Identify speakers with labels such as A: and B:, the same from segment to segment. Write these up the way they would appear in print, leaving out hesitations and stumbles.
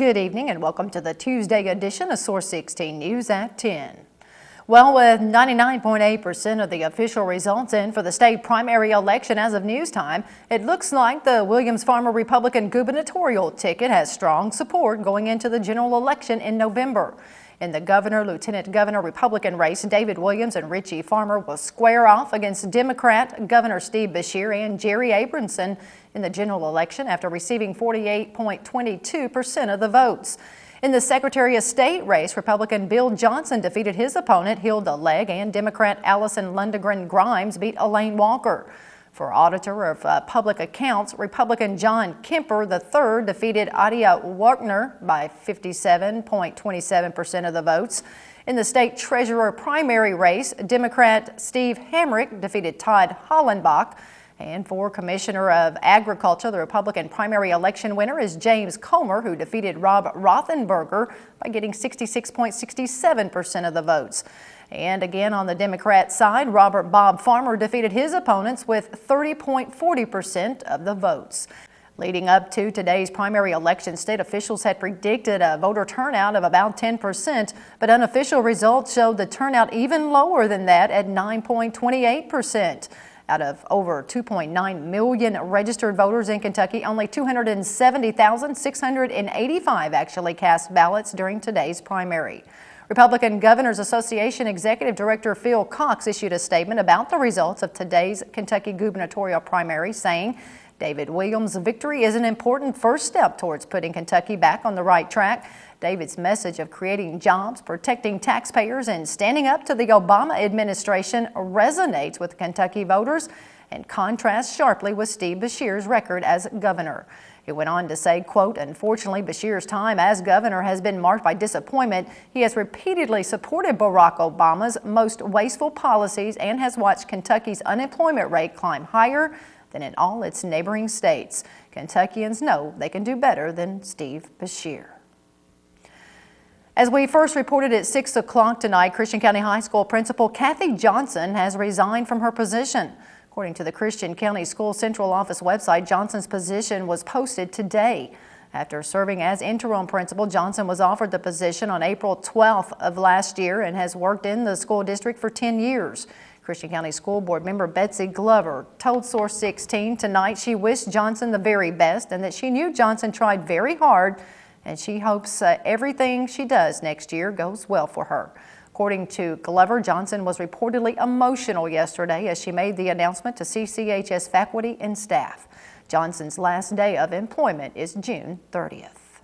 A: Good evening and welcome to the Tuesday edition of Source 16 News at 10. Well, with 99.8% of the official results in for the state primary election as of news time, it looks like the Williams-Farmer Republican gubernatorial ticket has strong support going into the general election in November. In the governor, lieutenant governor Republican race, David Williams and Richie Farmer will square off against Democrat Governor Steve Beshear and Jerry Abramson in the general election after receiving 48.22% of the votes. In the Secretary of State race, Republican Bill Johnson defeated his opponent Hilda Legg, and Democrat Allison Lundgren Grimes beat Elaine Walker. For Auditor of Public Accounts, Republican John Kemper III defeated Adia Wagner by 57.27% of the votes. In the state treasurer primary race, Democrat Steve Hamrick defeated Todd Hollenbach. And for Commissioner of Agriculture, the Republican primary election winner is James Comer, who defeated Rob Rothenberger by getting 66.67% of the votes. And again, on the Democrat side, Robert Bob Farmer defeated his opponents with 30.40% of the votes. Leading up to today's primary election, state officials had predicted a voter turnout of about 10%, but unofficial results showed the turnout even lower than that at 9.28%. Out of over 2.9 million registered voters in Kentucky, only 270,685 actually cast ballots during today's primary. Republican Governors Association Executive Director Phil Cox issued a statement about the results of today's Kentucky gubernatorial primary, saying David Williams' victory is an important first step towards putting Kentucky back on the right track. David's message of creating jobs, protecting taxpayers, and standing up to the Obama administration resonates with Kentucky voters and contrasts sharply with Steve Beshear's record as governor. He went on to say, quote, "Unfortunately, Beshear's time as governor has been marked by disappointment. He has repeatedly supported Barack Obama's most wasteful policies and has watched Kentucky's unemployment rate climb higher than in all its neighboring states. Kentuckians know they can do better than Steve Beshear." As we first reported at 6 o'clock tonight, Christian County High School Principal Kathy Johnson has resigned from her position. According to the Christian County School Central Office website, Johnson's position was posted today. After serving as interim principal, Johnson was offered the position on April 12th of last year and has worked in the school district for 10 years. Christian County School Board member Betsy Glover told Source 16 tonight she wished Johnson the very best and that she knew Johnson tried very hard, and she hopes everything she does next year goes well for her. According to Glover, Johnson was reportedly emotional yesterday as she made the announcement to CCHS faculty and staff. Johnson's last day of employment is June 30th.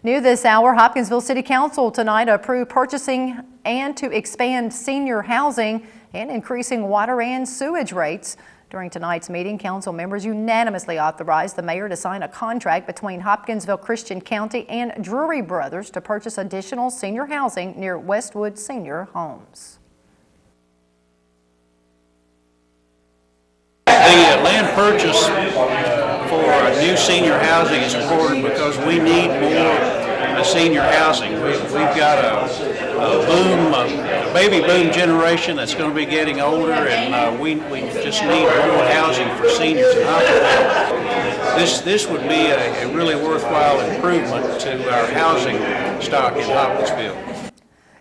A: New this hour, Hopkinsville City Council tonight approved purchasing and to expand senior housing and increasing water and sewage rates. During tonight's meeting, council members unanimously authorized the mayor to sign a contract between Hopkinsville Christian County and Drury Brothers to purchase additional senior housing near Westwood Senior Homes.
B: The land purchase for new senior housing is important because we need more senior housing. We've got a baby boom generation that's going to be getting older, and we just need more housing for seniors in Hopkinsville. This would be a really worthwhile improvement to our housing stock in Hopkinsville.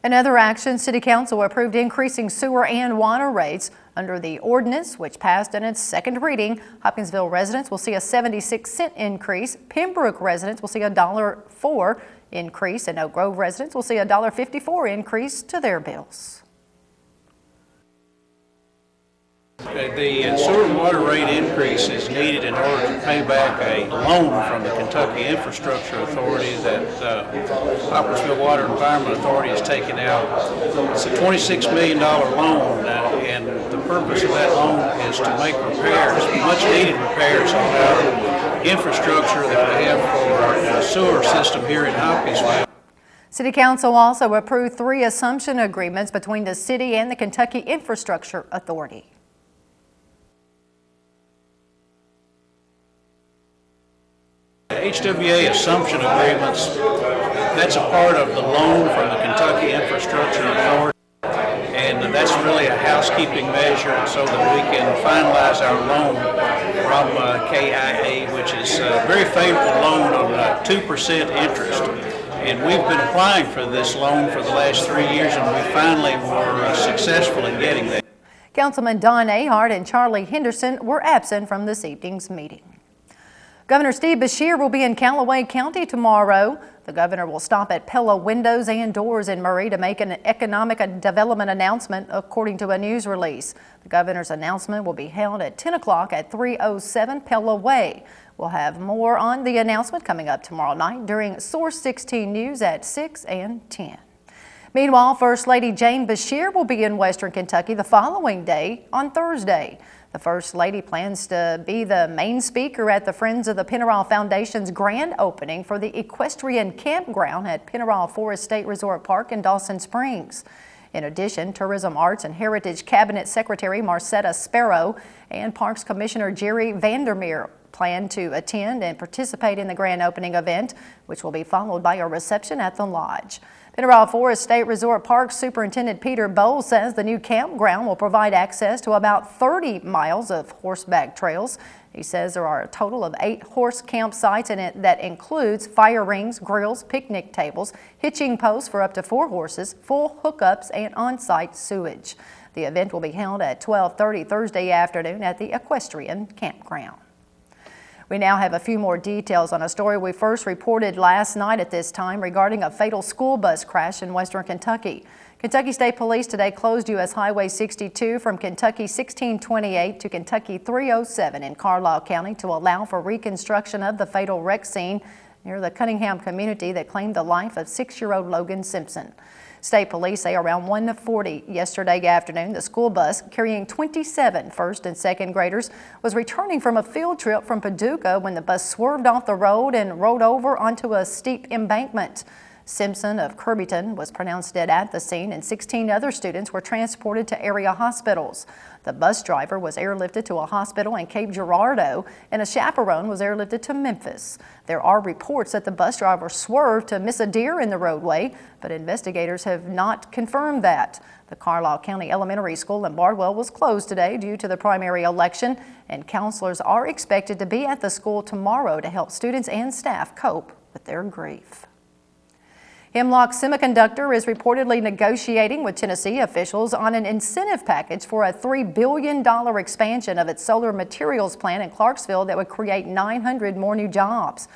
A: In other action, City Council approved increasing sewer and water rates under the ordinance, which passed in its second reading. Hopkinsville residents will see a 76-cent increase. Pembroke residents will see a $1.04 increase, and Oak Grove residents will see a $1.54 increase to their bills.
B: The sewer and water rate increase is needed in order to pay back a loan from the Kentucky Infrastructure Authority that Hopkinsville Water and Environment Authority has taken out. It's a $26 million loan, and the purpose of that loan is to make repairs, much needed repairs on our infrastructure that we have for our sewer system here in Hopkinsville.
A: City Council also approved 3 assumption agreements between the city and the Kentucky Infrastructure Authority.
B: HWA assumption agreements, that's a part of the loan from the Kentucky Infrastructure Authority, and That's really a housekeeping measure so that we can finalize our loan from KIA, which is a very favorable loan on 2% interest. And we've been applying for this loan for the last 3 years, and we finally were successful in getting that.
A: Councilman Don Ahart and Charlie Henderson were absent from this evening's meeting. Governor Steve Beshear will be in Callaway County tomorrow. The governor will stop at Pella Windows and Doors in Murray to make an economic development announcement, according to a news release. The governor's announcement will be held at 10 o'clock at 307 Pella Way. We'll have more on the announcement coming up tomorrow night during Source 16 News at 6 and 10. Meanwhile, First Lady Jane Beshear will be in Western Kentucky the following day on Thursday. The First Lady plans to be the main speaker at the Friends of the Pennyroyal Foundation's grand opening for the equestrian campground at Pennyroyal Forest State Resort Park in Dawson Springs. In addition, Tourism, Arts, and Heritage Cabinet Secretary Marcetta Sparrow and Parks Commissioner Jerry Vandermeer plan to attend and participate in the grand opening event, which will be followed by a reception at the lodge. Pennyroyal Forest State Resort Park Superintendent Peter Bowles says the new campground will provide access to about 30 miles of horseback trails. He says there are a total of 8 horse campsites in it that includes fire rings, grills, picnic tables, hitching posts for up to 4 horses, full hookups, and on-site sewage. The event will be held at 12:30 Thursday afternoon at the equestrian campground. We now have a few more details on a story we first reported last night at this time regarding a fatal school bus crash in Western Kentucky. Kentucky State Police today closed U.S. Highway 62 from Kentucky 1628 to Kentucky 307 in Carlisle County to allow for reconstruction of the fatal wreck scene near the Cunningham community that claimed the life of 6-year-old Logan Simpson. State police say around 1:40 yesterday afternoon, the school bus carrying 27 first and second graders was returning from a field trip from Paducah when the bus swerved off the road and rode over onto a steep embankment. Simpson of Kirbyton was pronounced dead at the scene, and 16 other students were transported to area hospitals. The bus driver was airlifted to a hospital in Cape Girardeau, and a chaperone was airlifted to Memphis. There are reports that the bus driver swerved to miss a deer in the roadway, but investigators have not confirmed that. The Carlisle County Elementary School in Bardwell was closed today due to the primary election, and counselors are expected to be at the school tomorrow to help students and staff cope with their grief. Hemlock Semiconductor is reportedly negotiating with Tennessee officials on an incentive package for a $3 billion expansion of its solar materials plant in Clarksville that would create 900 more new jobs.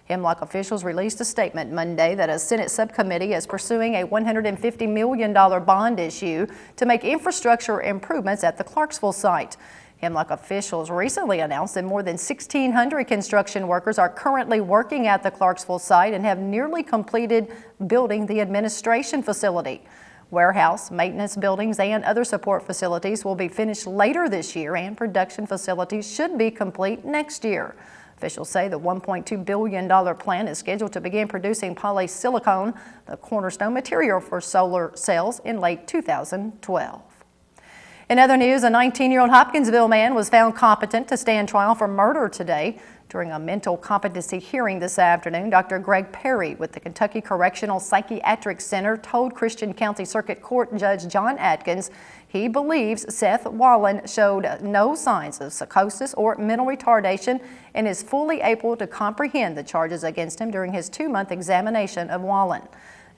A: Hemlock officials released a statement Monday that a Senate subcommittee is pursuing a $150 million bond issue to make infrastructure improvements at the Clarksville site. Hemlock officials recently announced that more than 1,600 construction workers are currently working at the Clarksville site and have nearly completed building the administration facility. Warehouse, maintenance buildings, and other support facilities will be finished later this year, and production facilities should be complete next year. Officials say the $1.2 billion plant is scheduled to begin producing polysilicon, the cornerstone material for solar cells, in late 2012. In other news, a 19-year-old Hopkinsville man was found competent to stand trial for murder today. During a mental competency hearing this afternoon, Dr. Greg Perry with the Kentucky Correctional Psychiatric Center told Christian County Circuit Court Judge John Atkins he believes Seth Wallen showed no signs of psychosis or mental retardation and is fully able to comprehend the charges against him during his 2-month examination of Wallen.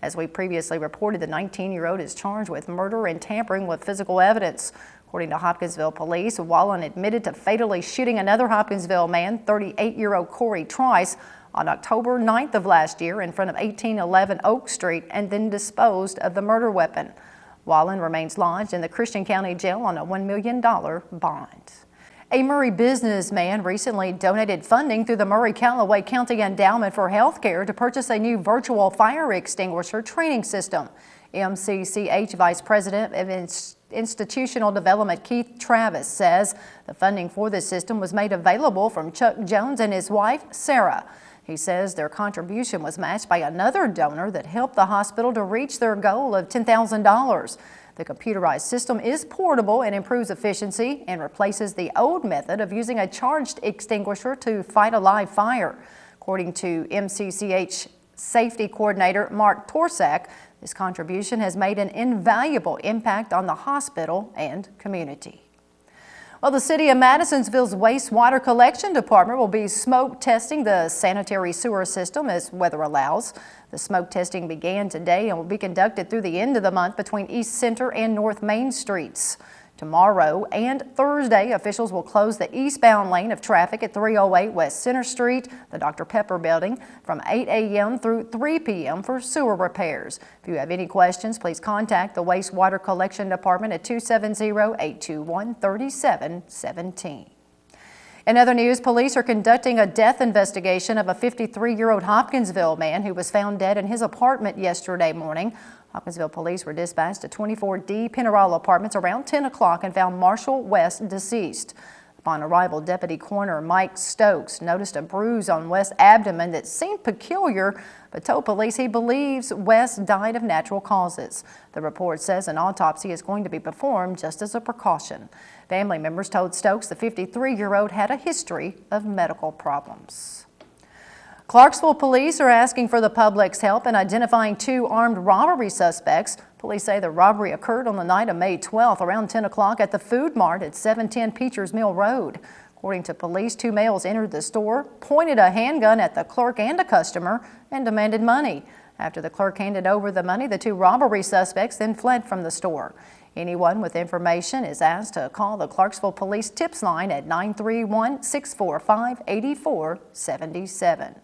A: As we previously reported, the 19-year-old is charged with murder and tampering with physical evidence. According to Hopkinsville police, Wallen admitted to fatally shooting another Hopkinsville man, 38-year-old Corey Trice, on October 9th of last year in front of 1811 Oak Street and then disposed of the murder weapon. Wallen remains lodged in the Christian County Jail on a $1 million bond. A Murray businessman recently donated funding through the Murray-Callaway County Endowment for Healthcare to purchase a new virtual fire extinguisher training system. MCCH Vice President of Institutional Development Keith Travis says the funding for this system was made available from Chuck Jones and his wife, Sarah. He says their contribution was matched by another donor that helped the hospital to reach their goal of $10,000. The computerized system is portable and improves efficiency and replaces the old method of using a charged extinguisher to fight a live fire. According to MCCH Safety Coordinator Mark Torsak, His contribution has made an invaluable impact on the hospital and community. Well, the City of Madisonville's wastewater collection department will be smoke testing the sanitary sewer system as weather allows. The smoke testing began today and will be conducted through the end of the month between East Center and North Main Streets. Tomorrow and Thursday, officials will close the eastbound lane of traffic at 308 West Center Street, the Dr. Pepper building, from 8 a.m. through 3 p.m. for sewer repairs. If you have any questions, please contact the wastewater collection department at 270-821-3717. In other news, police are conducting a death investigation of a 53-year-old Hopkinsville man who was found dead in his apartment yesterday morning. Hopkinsville police were dispatched to 24D Pinarale Apartments around 10 o'clock and found Marshall West deceased. Upon arrival, Deputy Coroner Mike Stokes noticed a bruise on West's abdomen that seemed peculiar, but told police he believes West died of natural causes. The report says an autopsy is going to be performed just as a precaution. Family members told Stokes the 53-year-old had a history of medical problems. Clarksville police are asking for the public's help in identifying 2 armed robbery suspects. Police say the robbery occurred on the night of May 12th around 10 o'clock at the Food Mart at 710 Peachers Mill Road. According to police, 2 males entered the store, pointed a handgun at the clerk and a customer, and demanded money. After the clerk handed over the money, the 2 robbery suspects then fled from the store. Anyone with information is asked to call the Clarksville Police Tips Line at 931-645-8477.